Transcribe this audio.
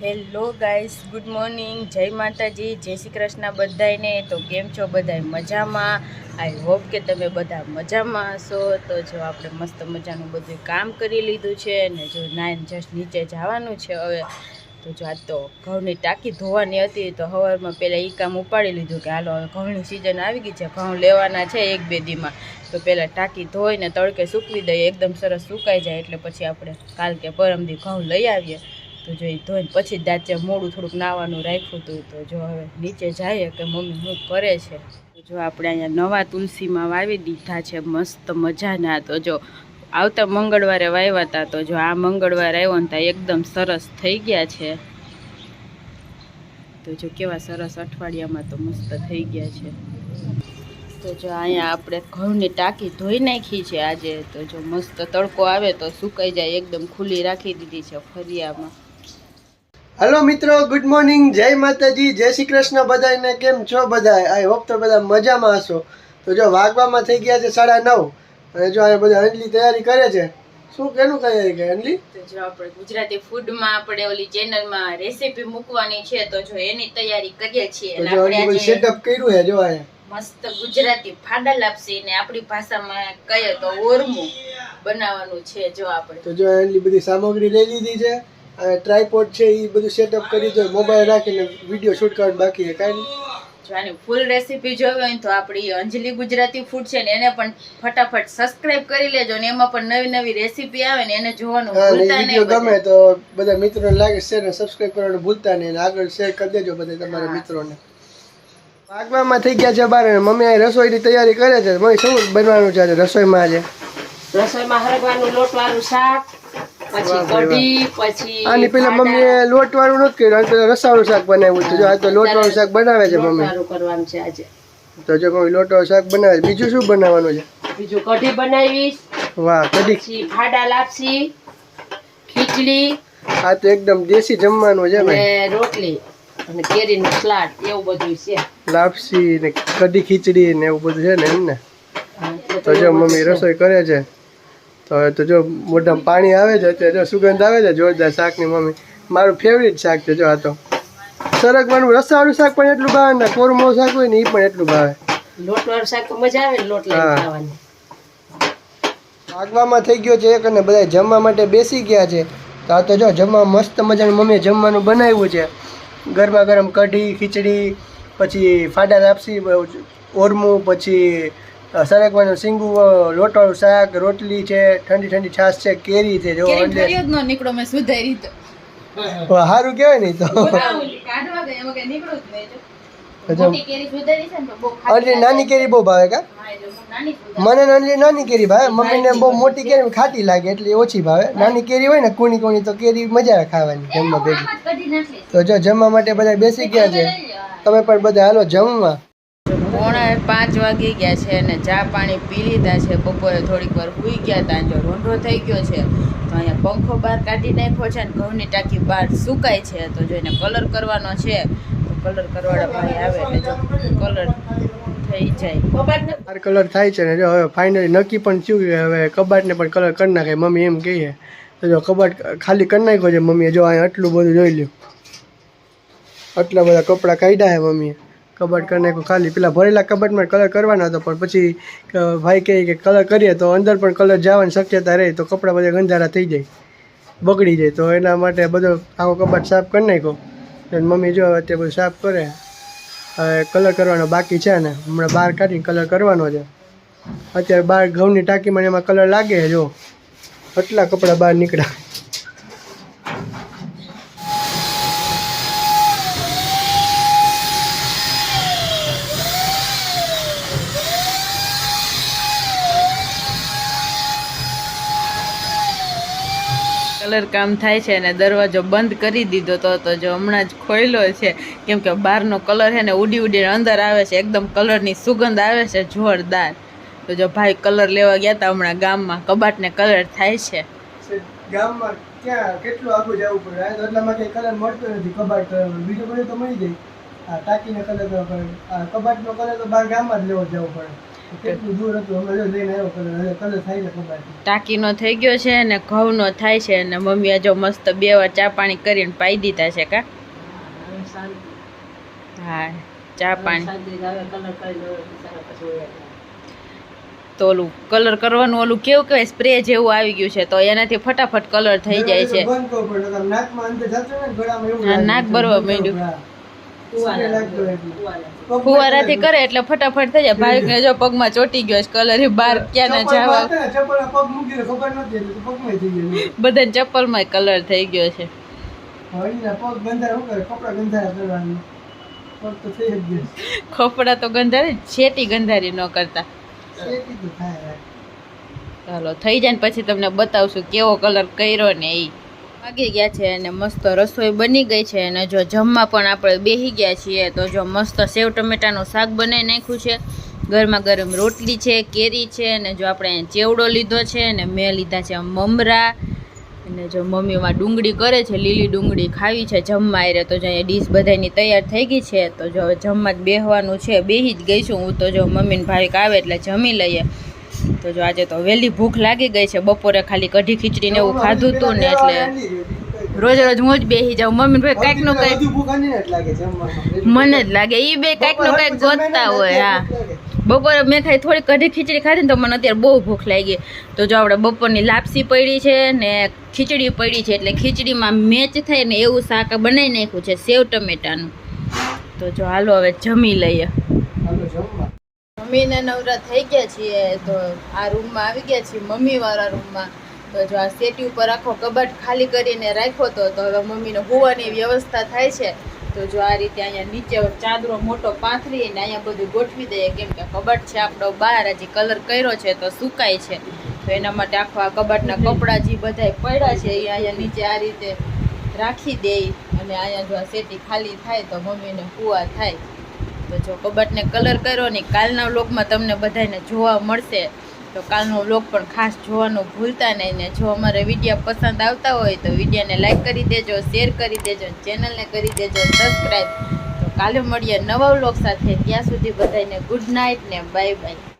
Hello guys, good morning, જય માતાજી, જય શ્રી કૃષ્ણ બધાને। તો કેમ છો બધાય? મજામાં? આઈ હોપ કે તમે બધા મજામાં હશો। તો જો આપણે મસ્ત મજાનું બધું કામ કરી લીધું છે ને જો નાઈન જસ્ટ નીચે જવાનું છે હવે। તો જો આજ તો ઘઉંની ટાંકી ધોવાની હતી તો સવારમાં પહેલાં એ કામ ઉપાડી લીધું કે હાલો હવે ઘઉંની સિઝન આવી ગઈ છે, ઘઉં લેવાના છે 1-2 દીમાં। તો પહેલાં ટાંકી ધોઈને તડકે સૂકવી દઈએ, એકદમ સરસ સુકાઈ જાય એટલે પછી આપણે કાલ કે પરમદી ઘઉં લઈ આવીએ। તો જો એ ધોઈને પછી દાંતે મોડું થોડુંક નાવાનું રાખ્યું હતું। તો જો હવે નીચે જઈએ કે મમ્મી શું કરે છે। તો જો આપણે અહીંયા નવા તુલસીમાં વાવી દીધા છે મસ્ત મજાના। તો જો આવતા મંગળવારે વાવ્યા હતા, તો જો આ મંગળવારે આવ્યો ને ત્યાં એકદમ સરસ થઈ ગયા છે। તો જો કેવા સરસ અઠવાડિયામાં તો મસ્ત થઈ ગયા છે। તો જો અહીંયા આપણે ઘઉંની ટાંકી ધોઈ નાખી છે આજે। તો જો મસ્ત તડકો આવે તો સુકાઈ જાય, એકદમ ખુલ્લી રાખી દીધી છે ફરિયામાં। हेलो मित्रों, गुड मॉर्निंग, जय माताजी, जय श्री कृष्ण बधाने। केम छो बधाय? आई होप तो बधा मजामां हशो। तो जो वागवामां થઈ ગયા છે 9:30 અને જો આ બધા અંજલી તૈયારી કરે છે। શું કેનું તૈયારી કરે અંજલી? તો જો આપણે ગુજરાતી ફૂડમાં આપણે ઓલી ચેનલમાં રેસીપી મૂકવાની છે, તો જો એની તૈયારી કરીએ છીએ। અને આપણે આજે સેટઅપ કર્યું છે જો આ મસ્ત ગુજરાતી ફાડા લાપસી ને આપણી ભાષામાં કહીએ તો ઓરમું બનાવવાનું છે જો આપણે। તો જો અંજલી બધી સામગ્રી લઈ લીધી છે, ટ્રાયપોડ છે એ બધું સેટઅપ કરી દો, મોબાઈલ રાખીને વિડિયો શૂટ કરવાનું બાકી છે કાઈ જો આની ફૂલ રેસીપી જોવી હોય તો આપણી અંજલિ ગુજરાતી ફૂડ છે ને એને પણ ફટાફટ સબસ્ક્રાઇબ કરી લેજો ને એમાં પણ નવી નવી રેસીપી આવે ને એને જોવાનું ભૂલતા નહીં। ગમે તો બધા મિત્રોને લાગે શેર અને સબસ્ક્રાઇબ કરવાનું ભૂલતા નહીં અને આગળ શેર કરી દેજો બધા તમારા મિત્રોને। વાગવામાં થઈ ગયા છે 12 અને મમ્મી આ રસોઈની તૈયારી કરે છે। મમ્મી શું બનવાનું છે આજે રસોઈમાં? આજે રસોઈમાં હરગવાનું લોટવાળું શાક, પછી કઢી, પછી આની પેલા મમ્મીએ લોટવાળું નથી કર્યું, આની પેલા રસાવાળું શાક બનાવ્યું છે। જો આ તો લોટવાળું શાક બનાવે છે મમ્મી। લોટવાળું કરવાનું છે આજે। તો જો મમ્મી લોટવાળું શાક બનાવે છે। બીજું શું બનાવવાનું છે? બીજું કઢી બનાવીશ। વાહ, કઢી, પછી ફાડા લાપસી, ખીચડી, આ તો એકદમ દેશી જમવાનું છે અને રોટલી અને કેરીનું સલાડ એવું બધું છે। લાપસી ને કઢી ખીચડી ને એવું બધું છે ને એમ ને? તો જો મમ્મી રસોઈ કરે છે। તો જો મોઢામાં પાણી આવે છે, અત્યારે જો સુગંધ આવે છે જોરદાર શાકની। મમ્મી મારું ફેવરિટ શાક છે જો આ તો સરગવાનું રસાવાળું શાક પણ એટલું ભાવે ને કોરમો શાક હોય ને એ પણ એટલું ભાવે। લોટવાળું શાક તો મજા આવે ને લોટ લઈને ખાવાની। વાગવામાં થઈ ગયો છે 1 અને બધા જમવા માટે બેસી ગયા છે। તો આ તો જો જમવા મસ્ત મજાનું મમ્મીએ જમવાનું બનાવ્યું છે। ગરમા ગરમ કઢી ખીચડી, પછી ફાડા લાપસી ઓરમું, પછી સરગવાનું સિંગુ, લોટવાળું શાક, રોટલી છે, ઠંડી ઠંડી છાશ છે, કેરી છે। જો નીકળો મેં સુધારી તો સારું કહેવાય ને તો નાની કેરી બહુ ભાવે કા? મને નાની કેરી ભાવે, મમ્મીને બહુ મોટી કેરી ખાટી લાગે એટલે ઓછી ભાવે। નાની કેરી હોય ને કૂણી કૂણી તો કેરી મજા આવે ખાવાની જમવા ભેગી। તો જો જમવા માટે બધા બેસી ગયા છે, તમે પણ બધા હાલો જમવા। 4:45 વાગી ગયા છે અને ચા પાણી પી લીધા છે। બપોરે થોડીક વાર સૂઈ ગયા હતા, જો રોંઢો થઈ ગયો છે તો અહીંયા પંખો બહાર કાઢી નાખ્યો છે અને ઘઉંની ટાંકી બહાર સુકાય છે। તો જો એને કલર કરવાનો છે, તો કલર કરવાળા ભાઈ આવે એટલે જો કલર થઈ જાય, કલર થાય છે ને જો હવે ફાઇનલી નક્કી પણ થયું કે હવે કબાટને પણ કલર કરી નાખે મમ્મી એમ કહીએ। તો જો કબાટ ખાલી કરી નાખ્યો છે મમ્મીએ। જો અહીંયા આટલું બધું જોઈ લ્યો, આટલા બધા કપડાં કાઢ્યા છે મમ્મીએ। કબાટ કરી નાખ્યું ખાલી, પેલા ભરેલા કબાટમાં કલર કરવાનો હતો પણ પછી ભાઈ કહે કે કલર કરીએ તો અંદર પણ કલર જવાની શક્યતા રહે, તો કપડાં બધા ગંધારા થઈ જાય, બગડી જાય। તો એના માટે બધો આખો કબાટ સાફ કરી નાખ્યો। મમ્મી જો અત્યારે બધું સાફ કરે, હવે કલર કરવાનો બાકી છે ને હમણાં બહાર કાઢીને કલર કરવાનો છે। અત્યારે બહાર ઘઉંની ટાંકીમાં એમાં કલર લાગે છે, જો આટલા કપડાં બહાર નીકળ્યા। કલર કામ થાય છે અને દરવાજો બંધ કરી દીધો તો જો હમણાં જ ખોલ્યો છે, કેમ કે બહારનો કલર છે ને ઉડી ઉડીને અંદર આવે છે, એકદમ કલરની સુગંધ આવે છે જોરદાર। તો જો ભાઈ કલર લેવા ગયા હતા હમણાં ગામમાં, કબાટને કલર થાય છે। ગામમાં ક્યાં કેટલું આગળ જવું પડે, એટલામાં કંઈ કલર મળતો નથી કબાટ કરવાનો, બીજું બધું તો મળી જાય। આ ટાંકીને કલર કરવા પડે, આ કબાટનો કલર તો બહાર ગામમાં જ લેવો જવું પડે। કેટલું દૂર હતું અમે જો લઈને આવ્યો કલર થાય ને ખબર ટાંકીનો થઈ ગયો છે અને ઘઉંનો થાય છે અને મમ્મીએ જો મસ્ત 2 વાર ચા પાણી કરીને પાઈ દીધા છે કા હા ચા પાણી તો ઓલું કલર કરવાનું ઓલું કેવું કહેવાય સ્પ્રે જેવું આવી ગયું છે તો એનાથી ફટાફટ કલર થઈ જાય છે બંધ કરો પણ નાકમાં અંદર જતો ને ગળામાં એવું હા, નાક ભરવા માંડ્યું ફુવારાથી કરે એટલે ફટાફટ થઈ જાય ભાઈને જો પગમાં ચોટી ગયો છે કલર એ બહાર ક્યાં ના જવા ચપ્પલ પગ મૂકી ખબર નથી એટલે પગમાં થઈ ગયું બધાને ચપ્પલમાં કલર થઈ ગયો છે હવે પગ ગંધાર શું કરે કપડા ગંધારા કરવાનું પગ તો થઈ જ ગયો ખોપડા તો ગંધારી છેટી ગંધારી ન કરતા શેકી તો થાય ચાલો થઈ જાય ને પછી તમને બતાવશું કેવો કલર કર્યો ને એ વાગી ગયા છે અને મસ્ત રસોઈ બની ગઈ છે અને જો જમવા પણ આપણે બેસી ગયા છીએ તો જો મસ્ત સેવ ટમેટાનું શાક બનાવી નાખ્યું છે ગરમા ગરમ રોટલી છે કેરી છે અને જો આપણે અહીંયા ચેવડો લીધો છે અને મેં લીધા છે મમરા અને જો મમ્મીમાં ડુંગળી કરે છે લીલી ડુંગળી ખાવી છે જમવા આરે તો જો અહીંયા ડીશ બધાની તૈયાર થઈ ગઈ છે તો જો હવે જમવા જ બેસવાનું છે બેસી જ ગઈ છું હું તો જો મમ્મીને ભાવિક આવે એટલે જમી લઈએ તો જો આજે તો વહેલી ભૂખ લાગી ગઈ છે બપોરે ખાલી કઢી ખીચડી ને એવું ખાધું હતું ને એટલે રોજ રોજ હું જ બેસી જાઉં મમ્મી ભાઈ કાંઈક નું કાંઈક મને જ લાગે એ બે કાંઈક નું કાંઈક ગોતતા હોય હા બપોરે મેં ખાઈ થોડી કઢી ખીચડી ખાધી ને તો મને અત્યારે બહુ ભૂખ લાગી તો જો આપણે બપોરની લાપસી પડી છે ને ખીચડી પડી છે એટલે ખીચડીમાં મેચ થાય ને એવું શાક બનાવી નાખ્યું છે સેવ ટમેટાનું તો જો હાલો હવે જમી લઈએ મમ્મીને નવરા થઈ ગયા છીએ તો આ રૂમમાં આવી ગયા છીએ મમ્મીવાળા રૂમમાં તો જો આ સેટી ઉપર આખો કબાટ ખાલી કરીને રાખ્યો તો હવે મમ્મીને હોવાની વ્યવસ્થા થાય છે તો જો આ રીતે અહીંયા નીચે ચાદરો મોટો પાથરીને અહીંયા બધું ગોઠવી દઈએ કેમ કે કબાટ છે આપણો બહાર હજી કલર કર્યો છે તો સુકાય છે તો એના માટે આખો આ કબાટના કપડાં જે બધા પડ્યા છે એ અહીંયા નીચે આ રીતે રાખી દે અને અહીંયા જો આ સેટી ખાલી થાય તો મમ્મીને હુવા થાય તો જો કબાટને કલર કર્યો ને કાલના વ્લોગમાં તમને બધાને જોવા મળશે તો કાલનો વ્લોગ પણ ખાસ જોવાનું ભૂલતા નહીં ને જો અમારે વિડીયો પસંદ આવતા હોય તો વિડીયોને લાઈક કરી દેજો શેર કરી દેજો ચેનલને કરી દેજો સબસ્ક્રાઈબ તો કાલે મળીએ નવા વ્લોગ સાથે ત્યાં સુધી બધાને ગુડ નાઇટ ને બાય બાય